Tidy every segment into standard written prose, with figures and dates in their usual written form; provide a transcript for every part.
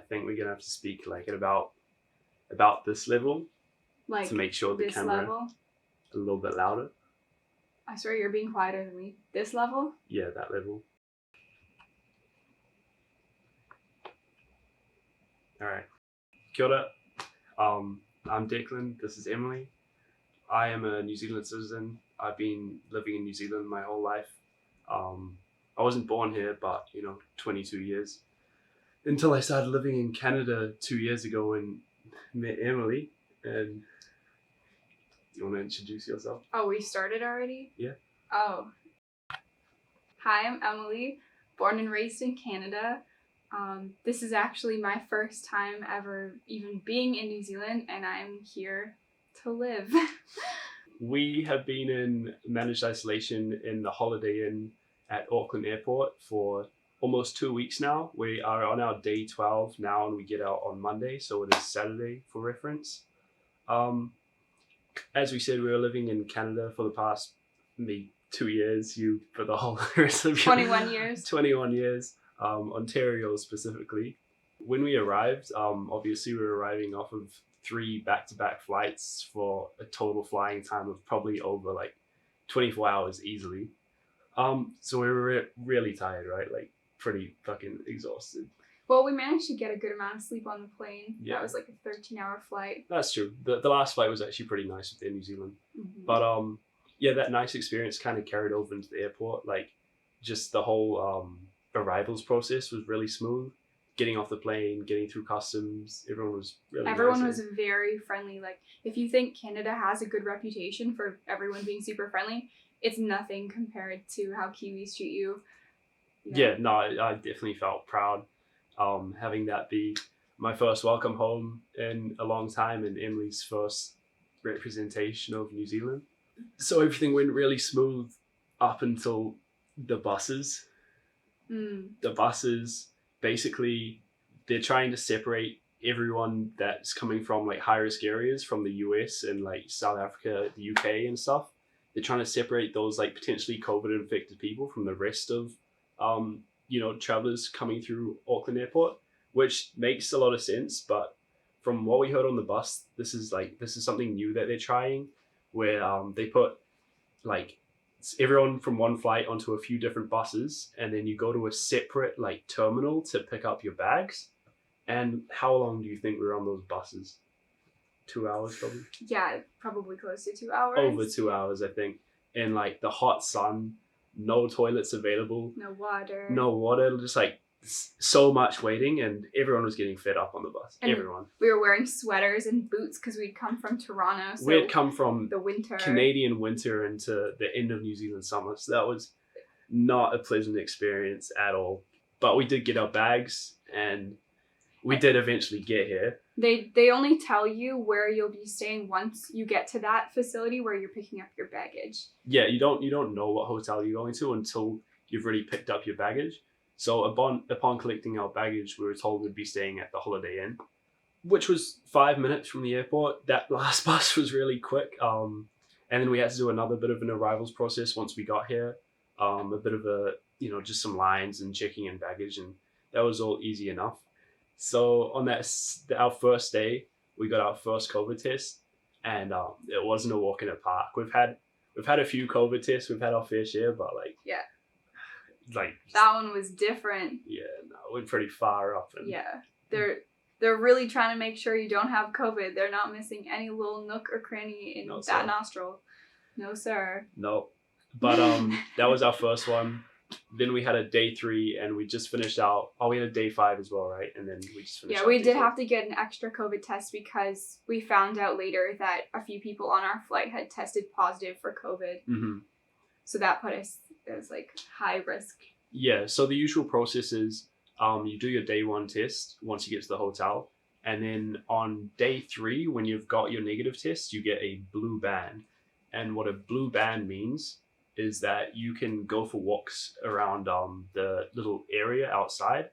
think we're gonna have to speak like at about this level Like to make sure the this camera level? a little bit louder. I swear you're being quieter than me. This level? Yeah, that level. All right. Kia ora. I'm Declan. This is Emily. I am a New Zealand citizen. I've been living in New Zealand my whole life. I wasn't born here, but 22 years until I started living in Canada 2 years ago and met Emily. And do you want to introduce yourself? Oh, we started already? Yeah. Oh. Hi, I'm Emily, born and raised in Canada. This is actually my first time ever even being in New Zealand, and I'm here to live. We have been in managed isolation in the Holiday Inn at Auckland Airport for almost 2 weeks now. We are on our day 12 now, and we get out on Monday, so it is Saturday for reference. As we said, we were living in Canada for the past maybe 2 years. You for the whole rest of your 21 years. 21 years. Ontario specifically. When we arrived, obviously we were arriving off of 3 back-to-back flights for a total flying time of probably over like 24 hours easily. So we were really tired, right? Like pretty fucking exhausted. Well, we managed to get a good amount of sleep on the plane. Yeah. That was like a 13-hour flight. That's true. The last flight was actually pretty nice with Air New Zealand. Mm-hmm. But yeah, that nice experience kind of carried over into the airport. Like just the whole arrivals process was really smooth. Getting off the plane, getting through customs, everyone was really Everyone nice. was very friendly. Like, if you think Canada has a good reputation for everyone being super friendly, it's nothing compared to how Kiwis treat you. Yeah, no, I definitely felt proud having that be my first welcome home in a long time and Emily's first representation of New Zealand. So everything went really smooth up until the buses. The buses, basically, they're trying to separate everyone that's coming from like high risk areas from the US and like South Africa, the UK and stuff. They're trying to separate those like potentially COVID infected people from the rest of travelers coming through Auckland Airport, which makes a lot of sense. But from what we heard on the bus, this is something new that they're trying, where they put like everyone from one flight onto a few different buses, and then you go to a separate like terminal to pick up your bags. And how long do you think we were on those buses? 2 hours probably? Yeah, probably close to 2 hours. Over 2 hours, I think. In like the hot sun, no toilets available. No water. Just like so much waiting, and everyone was getting fed up on the bus. And everyone. We were wearing sweaters and boots because we'd come from Toronto. So we had come from the winter, Canadian winter into the end of New Zealand summer, so that was not a pleasant experience at all. But we did get our bags, and we did eventually get here. They only tell you where you'll be staying once you get to that facility where you're picking up your baggage. Yeah, you don't know what hotel you're going to until you've already picked up your baggage. So upon collecting our baggage, we were told we'd be staying at the Holiday Inn, which was 5 minutes from the airport. That last bus was really quick. And then we had to do another bit of an arrivals process once we got here. A bit of just some lines and checking in baggage, and that was all easy enough. So on our first day, we got our first COVID test, and it wasn't a walk in the park. We've had a few COVID tests. We've had our fair share, but that one was different. Yeah, no, we're pretty far up. And yeah, they're really trying to make sure you don't have COVID. They're not missing any little nook or cranny in nostril. No, sir. No, but that was our first one. Then we had a day 3, and we just finished out. Oh, we had a day 5 as well, right? And then we just finished. Yeah, we did have to get an extra COVID test because we found out later that a few people on our flight had tested positive for COVID. Mm-hmm. So that put us as like high risk. Yeah. So the usual process is you do your day 1 test once you get to the hotel, and then on day 3, when you've got your negative test, you get a blue band. And what a blue band means is that you can go for walks around the little area outside.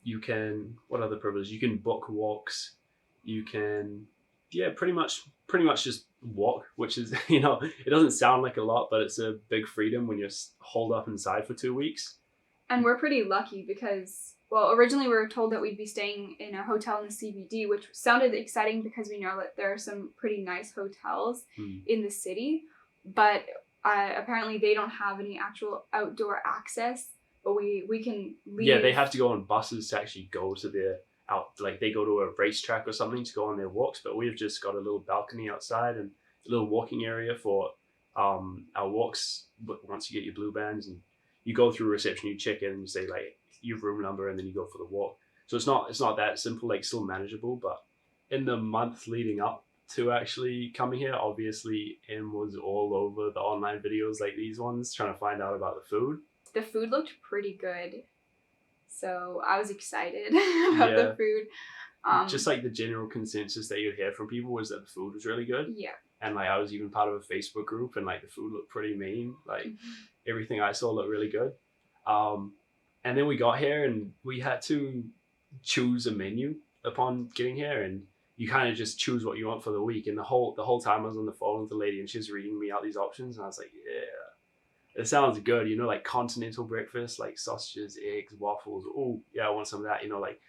You can, what other privileges? You can book walks. You can, pretty much just walk, which is, it doesn't sound like a lot, but it's a big freedom when you're holed up inside for 2 weeks. And we're pretty lucky because, well, originally we were told that we'd be staying in a hotel in the CBD, which sounded exciting because we know that there are some pretty nice hotels in the city. But apparently they don't have any actual outdoor access. But we can leave. Yeah, they have to go on buses to actually go to their like they go to a racetrack or something to go on their walks. But we've just got a little balcony outside and a little walking area for our walks. But once you get your blue bands and you go through reception, you check in and you say like your room number, and then you go for the walk. So it's not that simple, like still manageable. But in the month leading up to actually coming here, obviously Em was all over the online videos like these ones, trying to find out about the food. The food looked pretty good, so I was excited about the food. Just like the general consensus that you'd hear from people was that the food was really good. Yeah. And like I was even part of a Facebook group, and like the food looked pretty mean. Like everything I saw looked really good. And then we got here and we had to choose a menu upon getting here, and you kind of just choose what you want for the week. And the whole time I was on the phone with the lady and she was reading me out these options, and I was like, yeah, it sounds good. You know, like continental breakfast, like sausages, eggs, waffles. Oh yeah, I want some of that. You know, like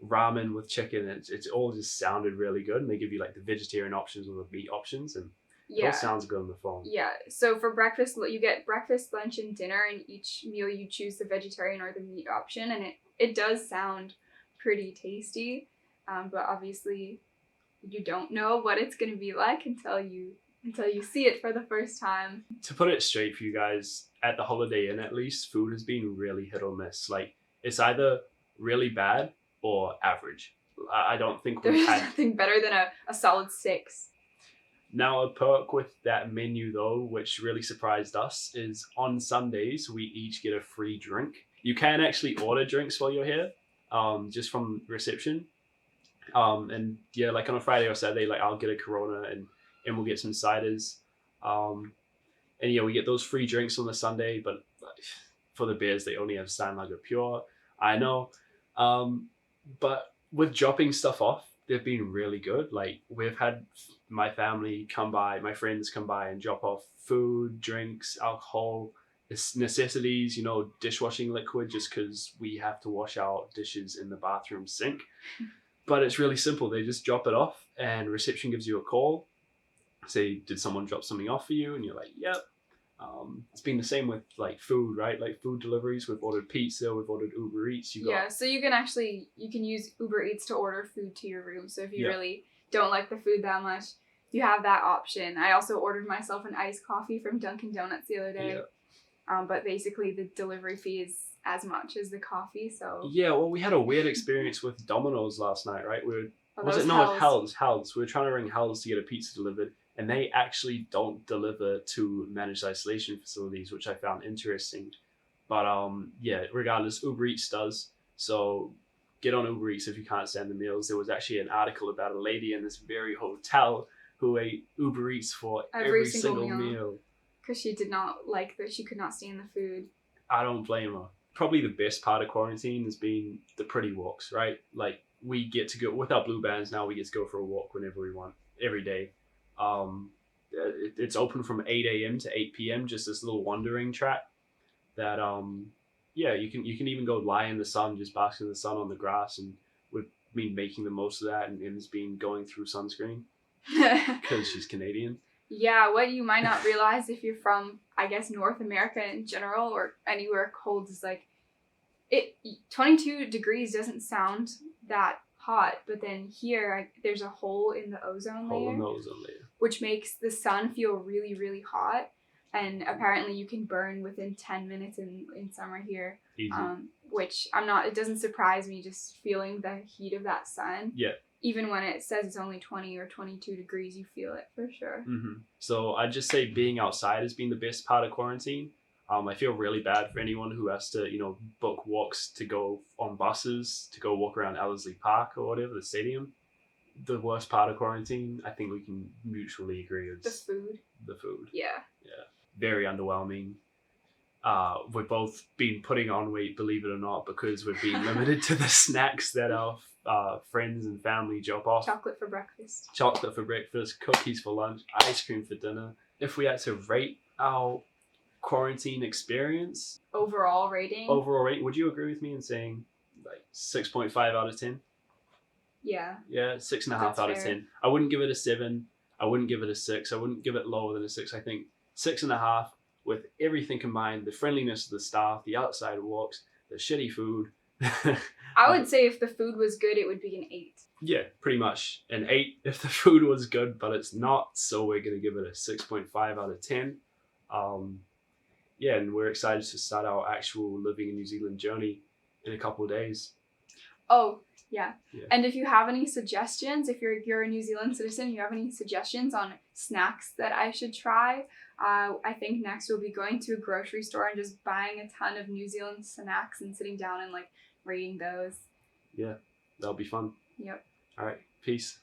ramen with chicken. It's all just sounded really good. And they give you like the vegetarian options or the meat options, and it all sounds good on the phone. Yeah. So for breakfast, you get breakfast, lunch, and dinner, and each meal you choose the vegetarian or the meat option, and it does sound pretty tasty. But obviously, you don't know what it's gonna be like until you see it for the first time. To put it straight for you guys, at the Holiday Inn at least, food has been really hit or miss. Like it's either really bad or average. I don't think there's nothing better than a solid 6. Now, a perk with that menu though, which really surprised us, is on Sundays we each get a free drink. You can actually order drinks while you're here, just from reception. And yeah, like on a Friday or Saturday, like I'll get a Corona and we'll get some ciders. And yeah, we get those free drinks on the Sunday, but for the beers, they only have Steinlager Pure. I know. But with dropping stuff off, they've been really good. Like we've had my family come by, my friends come by and drop off food, drinks, alcohol, necessities, you know, dishwashing liquid, just because we have to wash our dishes in the bathroom sink. But it's really simple. They just drop it off and reception gives you a call. Say, did someone drop something off for you? And you're like, yep. It's been the same with like food, right? Like food deliveries. We've ordered pizza, we've ordered Uber Eats. So you can use Uber Eats to order food to your room. So if you really don't like the food that much, you have that option. I also ordered myself an iced coffee from Dunkin' Donuts the other day. But basically the delivery fee is as much as the coffee. So yeah, well, we had a weird experience with Domino's last night, right? Hell's. We were trying to ring Hell's to get a pizza delivered, and they actually don't deliver to managed isolation facilities, which I found interesting. But yeah, regardless, Uber Eats does. So get on Uber Eats if you can't stand the meals. There was actually an article about a lady in this very hotel who ate Uber Eats for every single meal. Because she did not like that, she could not stand the food. I don't blame her. Probably the best part of quarantine has been the pretty walks, right? Like we get to go with our blue bands now. We get to go for a walk whenever we want, every day. It's open from 8 a.m. to 8 p.m. Just this little wandering track that yeah, you can even go lie in the sun, just bask in the sun on the grass, and we've been making the most of that, and Em's been going through sunscreen because she's Canadian. Yeah, what you might not realize if you're from, I guess, North America in general or anywhere cold is like 22 degrees doesn't sound that hot, but then here there's a hole in the ozone layer, which makes the sun feel really, really hot. And apparently you can burn within 10 minutes in summer here. Easy. Which it doesn't surprise me just feeling the heat of that sun. Yeah. Even when it says it's only 20 or 22 degrees, you feel it for sure. Mm-hmm. So I'd just say being outside has been the best part of quarantine. I feel really bad for anyone who has to, book walks to go on buses, to go walk around Ellerslie Park or whatever, the stadium. The worst part of quarantine, I think we can mutually agree, is the food. Yeah. Very underwhelming. We've both been putting on weight, believe it or not, because we've been limited to the snacks that our friends and family drop off. Chocolate for breakfast, cookies for lunch, ice cream for dinner. If we had to rate our quarantine experience. Overall rating? Overall rating. Would you agree with me in saying like 6.5 out of 10? Yeah. Yeah, 6.5 out of fair. 10. I wouldn't give it a 7. I wouldn't give it a 6. I wouldn't give it lower than a 6. I think 6.5 with everything combined, the friendliness of the staff, the outside walks, the shitty food. I would say if the food was good, it would be an 8. Yeah, pretty much an 8 if the food was good, but it's not, so we're going to give it a 6.5 out of 10. Yeah, and we're excited to start our actual living in New Zealand journey in a couple of days. Oh, yeah. Yeah. And if you have any suggestions, if you're a New Zealand citizen, you have any suggestions on snacks that I should try, I think next we'll be going to a grocery store and just buying a ton of New Zealand snacks and sitting down and like rating those. Yeah, that'll be fun. Yep. All right, peace.